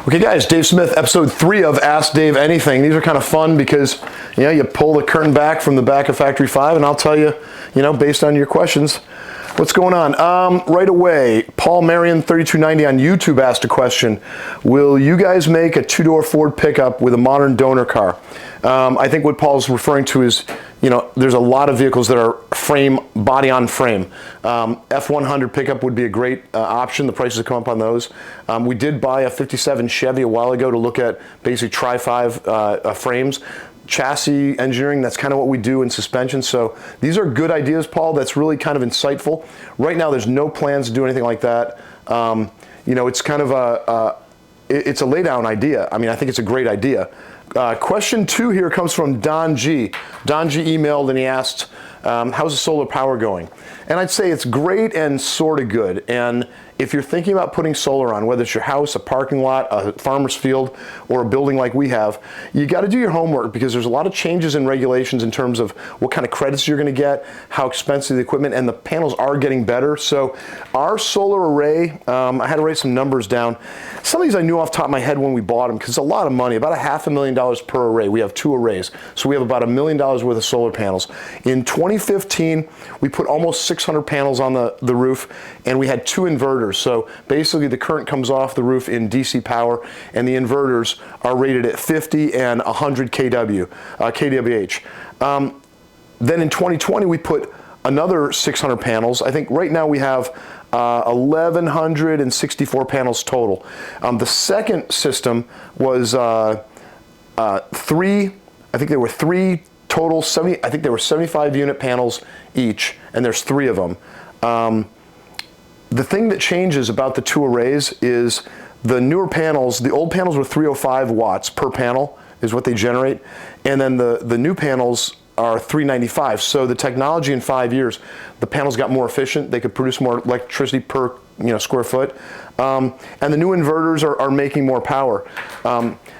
Okay guys, Dave Smith, episode 3 of Ask Dave Anything. These are kind of fun because, you pull the curtain back from the back of Factory 5 and I'll tell you, based on your questions, what's going on. Right away, Paul Marion 3290 on YouTube asked a question. Will you guys make a 2-door Ford pickup with a modern donor car? I think what Paul's referring to is, there's a lot of vehicles that are body on frame. F100 pickup would be a great option. The prices have come up on those. We did buy a 57 Chevy a while ago to look at basically Tri-5 frames. Chassis engineering, that's kind of what we do in suspension. So these are good ideas, Paul. That's really kind of insightful. Right now, there's no plans to do anything like that. It's kind of it's a lay down idea. I mean, I think it's a great idea. Question 2 here comes from Don G. Don G emailed and he asked, how's the solar power going? And I'd say it's great and sort of good. And if you're thinking about putting solar on, whether it's your house, a parking lot, a farmer's field, or a building like we have, you got to do your homework because there's a lot of changes in regulations in terms of what kind of credits you're going to get, how expensive the equipment, and the panels are getting better. So our solar array, I had to write some numbers down. Some of these I knew off the top of my head when we bought them because it's a lot of money, about $500,000 per array. We have 2 arrays. So we have about $1 million worth of solar panels. In 2015, we put almost 600 panels on the roof and we had 2 inverters. So basically the current comes off the roof in DC power and the inverters are rated at 50 and 100 kWh. Then in 2020 we put another 600 panels. I think right now we have 1,164 panels total. The second system was 3, I think there were 3 total, I think there were 75 unit panels each, and there's 3 of them. The thing that changes about the 2 arrays is the newer panels, the old panels were 305 watts per panel is what they generate, and then the new panels are 395. So the technology in 5 years, the panels got more efficient. They could produce more electricity per square foot, and the new inverters are making more power.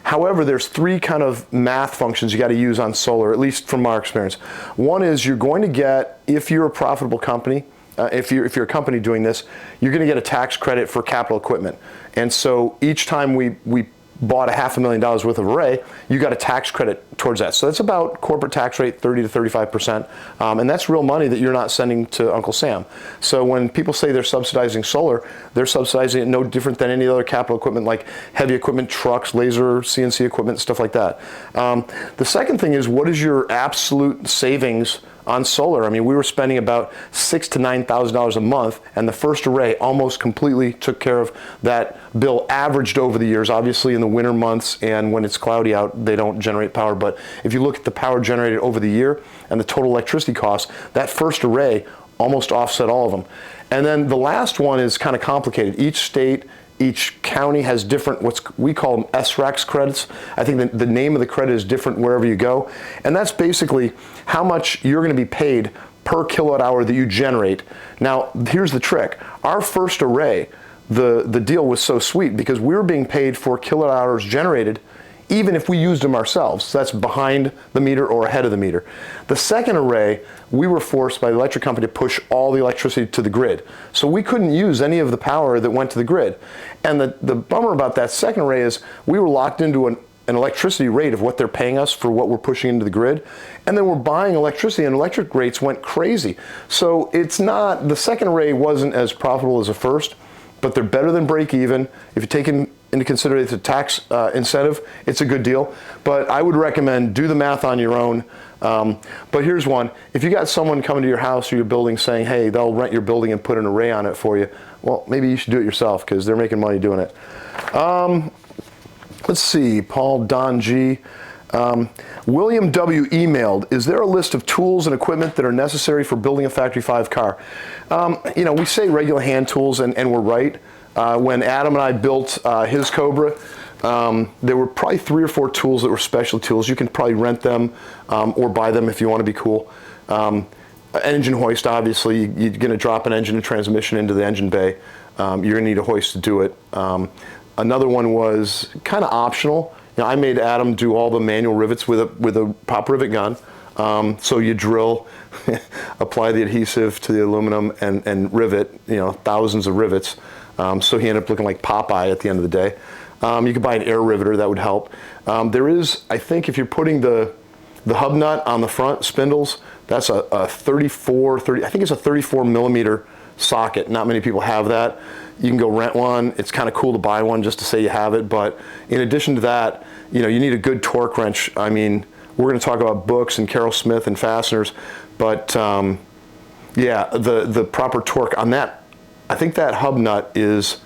However, there's 3 kind of math functions you got to use on solar, at least from our experience. One is you're going to get, if you're a profitable company, if you're a company doing this, you're going to get a tax credit for capital equipment. And so each time we bought $500,000 worth of array, you got a tax credit towards that. So that's about corporate tax rate 30 to 35%, and that's real money that you're not sending to Uncle Sam. So when people say they're subsidizing solar, they're subsidizing it no different than any other capital equipment like heavy equipment, trucks, laser, CNC equipment, stuff like that. The second thing is, what is your absolute savings on solar? I mean, we were spending about $6,000 to $9,000 a month, and the first array almost completely took care of that bill, averaged over the years. Obviously, in the winter months and when it's cloudy out, they don't generate power. But if you look at the power generated over the year and the total electricity costs, that first array almost offset all of them. And then the last one is kind of complicated. Each state, each county has different, we call them SRAX credits. I think the name of the credit is different wherever you go. And that's basically how much you're going to be paid per kilowatt hour that you generate. Now, here's the trick. Our first array, the deal was so sweet because we were being paid for kilowatt hours generated even if we used them ourselves. So that's behind the meter or ahead of the meter. The second array, we were forced by the electric company to push all the electricity to the grid. So we couldn't use any of the power that went to the grid. And the bummer about that second array is we were locked into an electricity rate of what they're paying us for what we're pushing into the grid. And then we're buying electricity and electric rates went crazy. So the second array wasn't as profitable as the first, but they're better than break even. If you take into consideration the tax incentive, it's a good deal. But I would recommend do the math on your own. But here's one. If you got someone coming to your house or your building saying, hey, they'll rent your building and put an array on it for you, well, maybe you should do it yourself because they're making money doing it. Let's see, Paul Don G. William W. emailed, is there a list of tools and equipment that are necessary for building a Factory 5 car? We say regular hand tools, and we're right. When Adam and I built his Cobra, there were probably 3 or 4 tools that were special tools. You can probably rent them or buy them if you want to be cool. Engine hoist, obviously, you're going to drop an engine and transmission into the engine bay. You're going to need a hoist to do it. Another one was kind of optional. I made Adam do all the manual rivets with a pop rivet gun. So you drill, apply the adhesive to the aluminum and rivet, thousands of rivets. So he ended up looking like Popeye at the end of the day. You could buy an air riveter, that would help. There is, I think, if you're putting the hub nut on the front spindles, that's a I think it's a 34 millimeter socket. Not many people have that. You can go rent one. It's kind of cool to buy one just to say you have it. But in addition to that, you know, you need a good torque wrench. I mean, we're going to talk about books and Carroll Smith and fasteners, but yeah, the proper torque on that, I think that hub nut is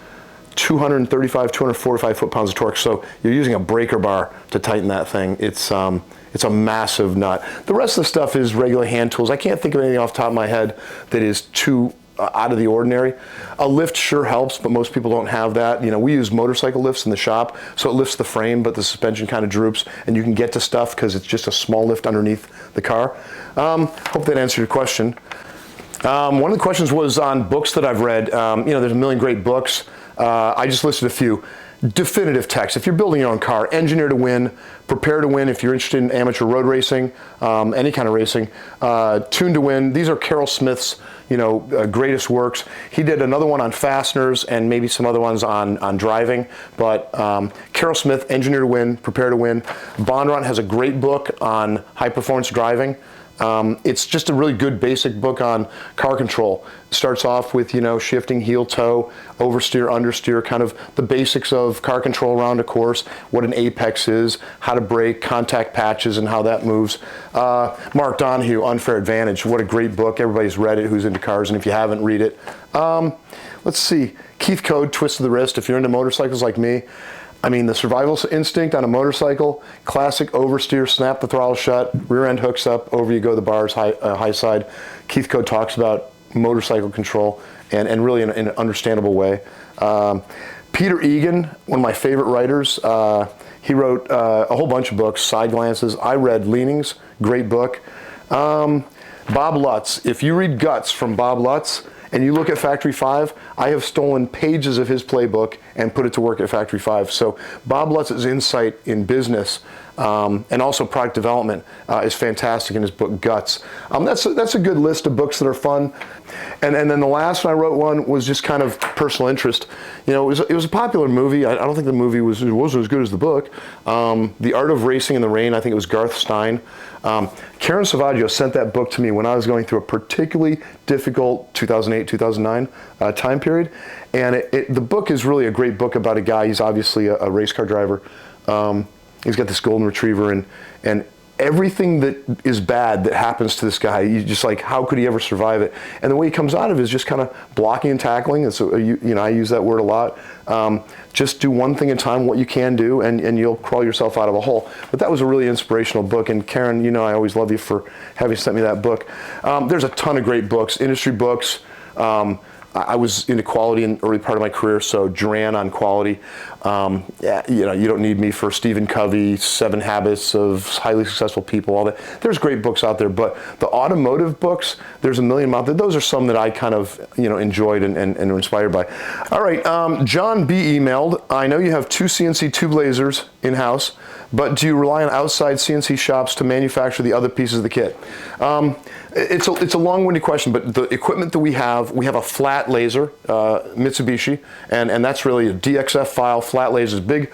235, 245 foot-pounds of torque. So you're using a breaker bar to tighten that thing. It's a massive nut. The rest of the stuff is regular hand tools. I can't think of anything off the top of my head that is too out of the ordinary. A lift sure helps, but most people don't have that. You know, we use motorcycle lifts in the shop, so it lifts the frame, but the suspension kind of droops, and you can get to stuff because it's just a small lift underneath the car. Hope that answered your question. One of the questions was on books that I've read. You know, there's a million great books. I just listed a few. Definitive text. If you're building your own car, Engineer to Win, Prepare to Win if you're interested in amateur road racing, any kind of racing, Tune to Win. These are Carroll Smith's, you know, greatest works. He did another one on fasteners and maybe some other ones on driving, but Carroll Smith, Engineer to Win, Prepare to Win. Bondurant has a great book on high performance driving. It's just a really good basic book on car control. It starts off with, you know, shifting, heel, toe, oversteer, understeer, kind of the basics of car control around a course, what an apex is, how to brake, contact patches, and how that moves. Mark Donahue, Unfair Advantage, what a great book. Everybody's read it who's into cars, and if you haven't, read it. Let's see, Keith Code, Twist of the Wrist, if you're into motorcycles like me. I mean, the survival instinct on a motorcycle, classic oversteer, snap the throttle shut, rear end hooks up, over you go the bars, high side. Keith Code talks about motorcycle control and really in an understandable way. Peter Egan, one of my favorite writers, he wrote a whole bunch of books, Side Glances. I read Leanings, great book. Bob Lutz, if you read Guts from Bob Lutz, and you look at Factory 5, I have stolen pages of his playbook and put it to work at Factory 5. So Bob Lutz's insight in business and also product development is fantastic in his book Guts. That's a good list of books that are fun. And then the last one I wrote one was just kind of personal interest. You know, it was a popular movie. I don't think the movie wasn't as good as the book. The Art of Racing in the Rain, I think it was Garth Stein. Karen Savaggio sent that book to me when I was going through a particularly difficult 2008, 2009 time period. And the book is really a great book about a guy. He's obviously a race car driver. He's got this golden retriever, and everything that is bad that happens to this guy, you just like, how could he ever survive it? And the way he comes out of it is just kind of blocking and tackling. And so, you know, I use that word a lot. Just do one thing at a time, what you can do, and you'll crawl yourself out of a hole. But that was a really inspirational book. And Karen, you know, I always love you for having sent me that book. There's a ton of great books, industry books. I was into quality in the early part of my career, so Duran on quality. Yeah, you know, you don't need me for Stephen Covey, 7 Habits of Highly Successful People, all that. There's great books out there, but the automotive books, there's a million out there. Those are some that I kind of, you know, enjoyed and were inspired by. All right, John B. emailed, I know you have 2 CNC tube lasers in-house, but do you rely on outside CNC shops to manufacture the other pieces of the kit? It's a long-winded question, but the equipment that we have a flat laser, Mitsubishi, and that's really a DXF file, flat laser, big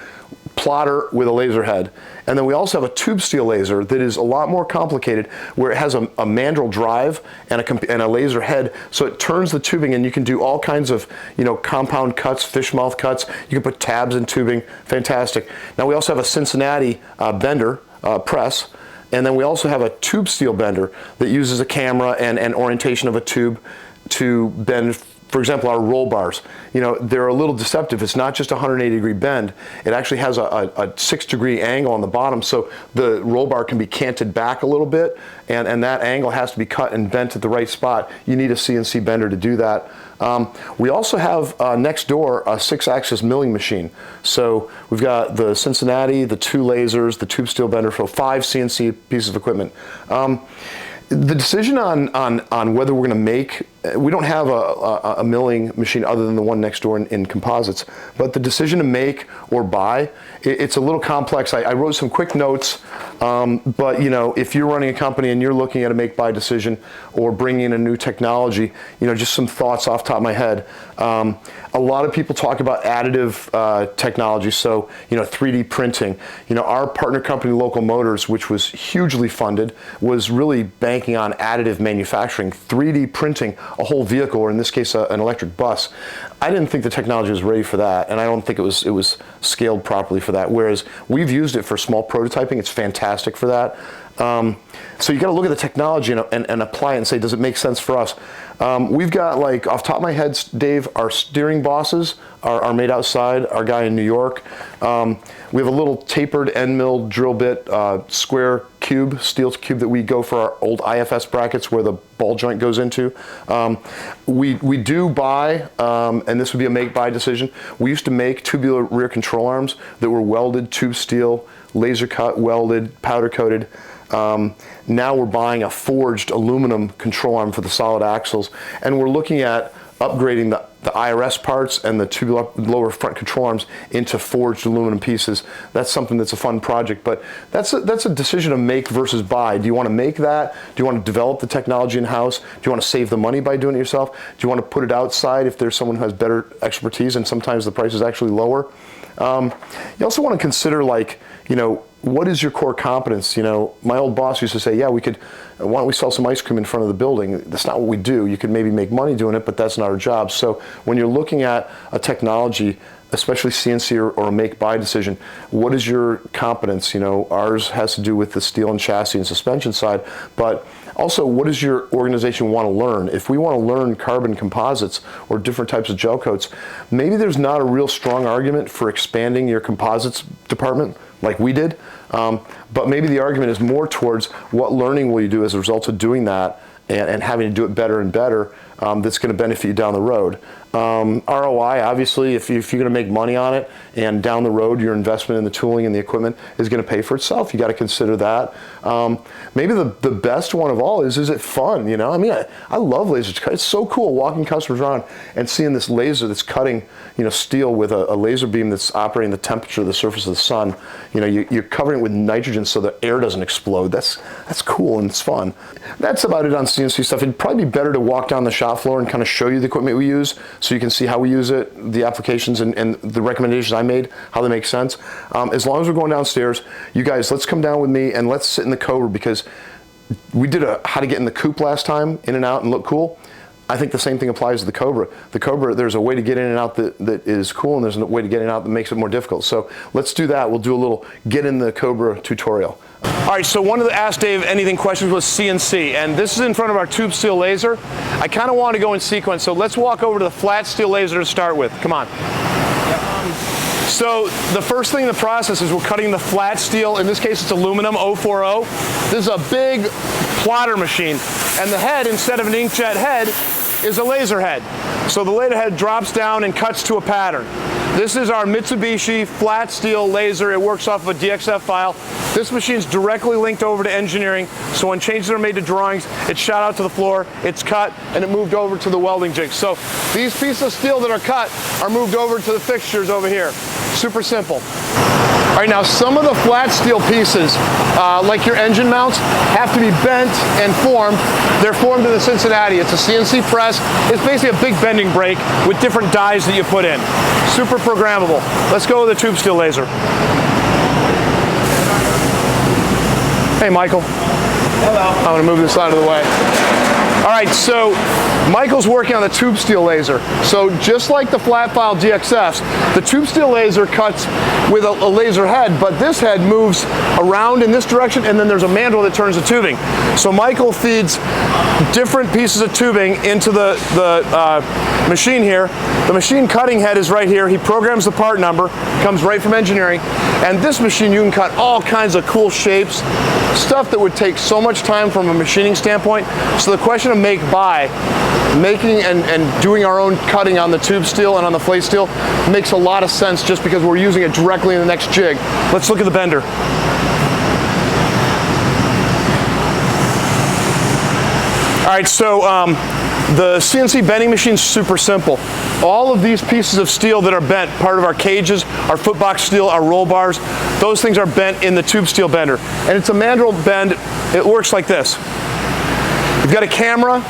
plotter with a laser head. And then we also have a tube steel laser that is a lot more complicated, where it has a mandrel drive and a laser head, so it turns the tubing, and you can do all kinds of, you know, compound cuts, fish mouth cuts. You can put tabs in tubing, fantastic. Now we also have a Cincinnati bender press. And then we also have a tube steel bender that uses a camera and orientation of a tube to bend, for example, our roll bars. You know, they're a little deceptive. It's not just a 180-degree bend. It actually has a 6-degree angle on the bottom, so the roll bar can be canted back a little bit, and that angle has to be cut and bent at the right spot. You need a CNC bender to do that. We also have next door a 6-axis milling machine. So we've got the Cincinnati, the 2 lasers, the tube steel bender, so 5 CNC pieces of equipment. The decision on whether we're going to make we don't have a milling machine other than the one next door in composites. But the decision to make or buy, it's a little complex. I wrote some quick notes, but you know, if you're running a company and you're looking at a make-buy decision or bringing in a new technology, you know, just some thoughts off the top of my head. A lot of people talk about additive technology, so you know, 3D printing. You know, our partner company, Local Motors, which was hugely funded, was really banking on additive manufacturing, 3D printing a whole vehicle, or in this case, an electric bus. I didn't think the technology was ready for that, and I don't think it was scaled properly for that. Whereas we've used it for small prototyping; it's fantastic for that. So you got to look at the technology and apply it and say, does it make sense for us? We've got, like, off the top of my head, Dave, our steering bosses are made outside. Our guy in New York. We have a little tapered end mill drill bit square cube, steel cube that we go for our old IFS brackets where the ball joint goes into. We do buy, and this would be a make-buy decision. We used to make tubular rear control arms that were welded, tube steel, laser cut, welded, powder coated. Now we're buying a forged aluminum control arm for the solid axles, and we're looking at upgrading the IRS parts and the tubular lower front control arms into forged aluminum pieces. That's something that's a fun project, but that's a decision of make versus buy. Do you want to make that? Do you want to develop the technology in-house? Do you want to save the money by doing it yourself? Do you want to put it outside if there's someone who has better expertise, and sometimes the price is actually lower? You also want to consider, like, you know, what is your core competence? You know, my old boss used to say, yeah, why don't we sell some ice cream in front of the building? That's not what we do. You could maybe make money doing it, but that's not our job. So when you're looking at a technology, especially CNC or a make-buy decision, what is your competence? You know, ours has to do with the steel and chassis and suspension side, but also, what does your organization want to learn? If we want to learn carbon composites or different types of gel coats, maybe there's not a real strong argument for expanding your composites department like we did, but maybe the argument is more towards what learning will you do as a result of doing that and having to do it better and better, that's going to benefit you down the road. ROI, obviously, if you're going to make money on it, and down the road your investment in the tooling and the equipment is going to pay for itself, you got to consider that. Maybe the best one of all is it fun? You know, I mean, I love lasers. It's so cool walking customers around and seeing this laser that's cutting, you know, steel with a laser beam that's operating the temperature of the surface of the sun. You know, you're covering it with nitrogen so the air doesn't explode. That's cool and it's fun. That's about it on CNC stuff. It'd probably be better to walk down the shop floor and kind of show you the equipment we use, so you can see how we use it, the applications, and the recommendations I made, how they make sense. As long as we're going downstairs, you guys, let's come down with me and let's sit in the Cobra, because we did a how to get in the coupe last time, in and out and look cool. I think the same thing applies to the Cobra. The Cobra, there's a way to get in and out that is cool, and there's a way to get in and out that makes it more difficult. So let's do that. We'll do a little get in the Cobra tutorial. All right, so one of the Ask Dave Anything questions was CNC, and this is in front of our tube steel laser. I kind of want to go in sequence, so let's walk over to the flat steel laser to start with. Come on. So the first thing in the process is we're cutting the flat steel. In this case, it's aluminum, Mk4 This is a big plotter machine, and the head, instead of an inkjet head, is a laser head. So the laser head drops down and cuts to a pattern. This is our Mitsubishi flat steel laser. It works off of a DXF file. This machine's directly linked over to engineering, so when changes are made to drawings, it's shot out to the floor, it's cut, and it moved over to the welding jig. So these pieces of steel that are cut are moved over to the fixtures over here. Super simple. All right, now some of the flat steel pieces, like your engine mounts, have to be bent and formed. They're formed in the Cincinnati. It's a CNC press. It's basically a big bending brake with different dies that you put in. Super programmable. Let's go with the tube steel laser. Hey, Michael. Hello. I'm going to move this out of the way. All right, so Michael's working on the tube steel laser. So just like the flat file DXFs, the tube steel laser cuts with a laser head, but this head moves around in this direction, and then there's a mandrel that turns the tubing. So Michael feeds different pieces of tubing into the machine here. The machine cutting head is right here. He programs the part number, comes right from engineering. And this machine, you can cut all kinds of cool shapes, stuff that would take so much time from a machining standpoint. So the question of make buy, making and doing our own cutting on the tube steel and on the plate steel makes a lot of sense, just because we're using it directly in the next jig. Let's look at the bender. All right, so The CNC bending machine is super simple. All of these pieces of steel that are bent, part of our cages, our footbox steel, our roll bars, those things are bent in the tube steel bender. And it's a mandrel bend. It works like this. You've got a camera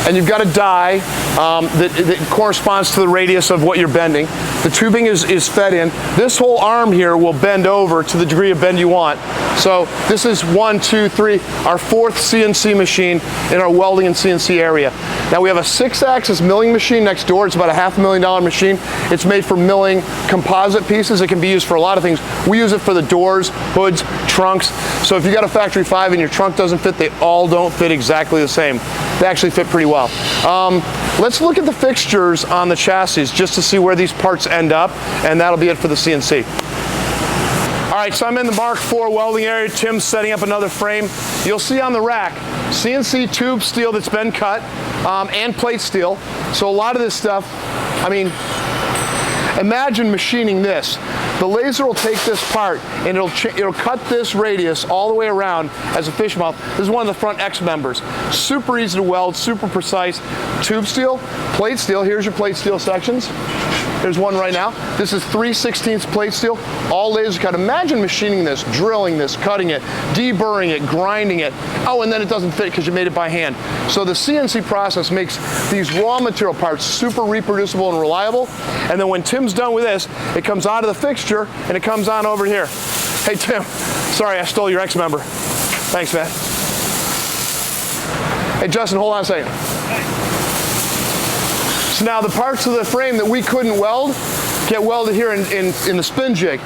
and you've got a die that corresponds to the radius of what you're bending. The tubing is fed in. This whole arm here will bend over to the degree of bend you want. So this is 1, 2, 3, our 4th CNC machine in our welding and CNC area. Now we have a 6-axis milling machine next door. It's about a $500,000 machine. It's made for milling composite pieces. It can be used for a lot of things. We use it for the doors, hoods, trunks. So if you got a factory 5 and your trunk doesn't fit, they all don't fit exactly the same. They actually fit pretty well. Let's look at the fixtures on the chassis just to see where these parts end up, and that'll be it for the CNC. All right, so I'm in the Mk4 welding area. Tim's setting up another frame. You'll see on the rack, CNC tube steel that's been cut, and plate steel. So a lot of this stuff, I mean, imagine machining this. The laser will take this part and it'll cut this radius all the way around as a fish mouth. This is one of the front X members. Super easy to weld, super precise. Tube steel, plate steel. Here's your plate steel sections. There's one right now. This is 3/16 plate steel, all laser cut. Imagine machining this, drilling this, cutting it, deburring it, grinding it. Oh, and then it doesn't fit because you made it by hand. So the CNC process makes these raw material parts super reproducible and reliable. And then when Tim's done with this, it comes out of the fixture and it comes on over here. Hey Tim, sorry I stole your X member. Thanks, man. Hey Justin, hold on a second. So now the parts of the frame that we couldn't weld get welded here in the spin jig.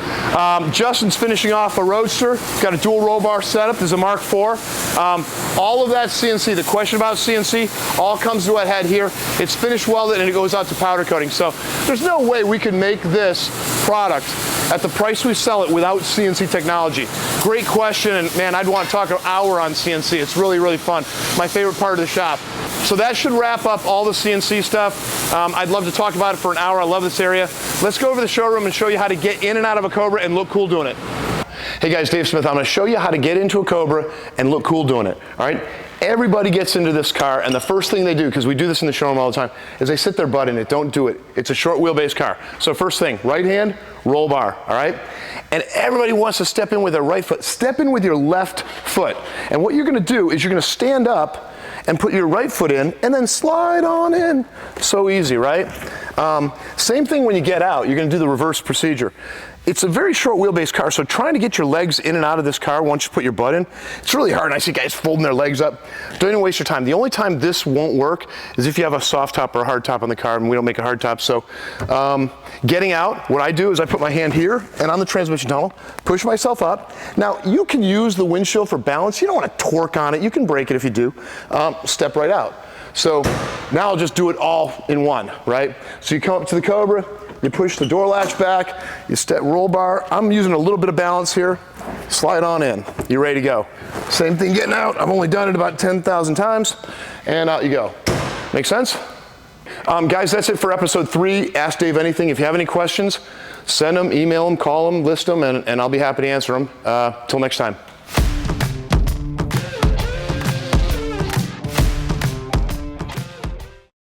Justin's finishing off a Roadster. He's got a dual roll bar setup. There's a Mk4. All of that CNC, the question about CNC, all comes to a head here. It's finished welded and it goes out to powder coating. So there's no way we could make this product at the price we sell it without CNC technology. Great question, and man, I'd want to talk an hour on CNC. It's really, really fun. My favorite part of the shop. So that should wrap up all the CNC stuff. I'd love to talk about it for an hour. I love this area. Let's go over to the showroom and show you how to get in and out of a Cobra and look cool doing it. Hey guys, Dave Smith. I'm going to show you how to get into a Cobra and look cool doing it. All right? Everybody gets into this car, and the first thing they do, because we do this in the showroom all the time, is they sit their butt in it. Don't do it. It's a short wheelbase car. So first thing, right hand, roll bar, all right? And everybody wants to step in with their right foot. Step in with your left foot. And what you're going to do is you're going to stand up and put your right foot in, and then slide on in. So easy, right? Same thing when you get out. You're going to do the reverse procedure. It's a very short wheelbase car, so trying to get your legs in and out of this car once you put your butt in, it's really hard. And I see guys folding their legs up. Don't even waste your time. The only time this won't work is if you have a soft top or a hard top on the car, and we don't make a hard top. So getting out, what I do is I put my hand here and on the transmission tunnel, push myself up. Now, you can use the windshield for balance. You don't want to torque on it. You can break it if you do. Step right out. So now I'll just do it all in one, right? So you come up to the Cobra, you push the door latch back, you step roll bar. I'm using a little bit of balance here. Slide on in. You're ready to go. Same thing getting out. I've only done it about 10,000 times, and out you go. Make sense? Guys, that's it for episode 3. Ask Dave anything. If you have any questions, send them, email them, call them, list them, and I'll be happy to answer them. Till next time.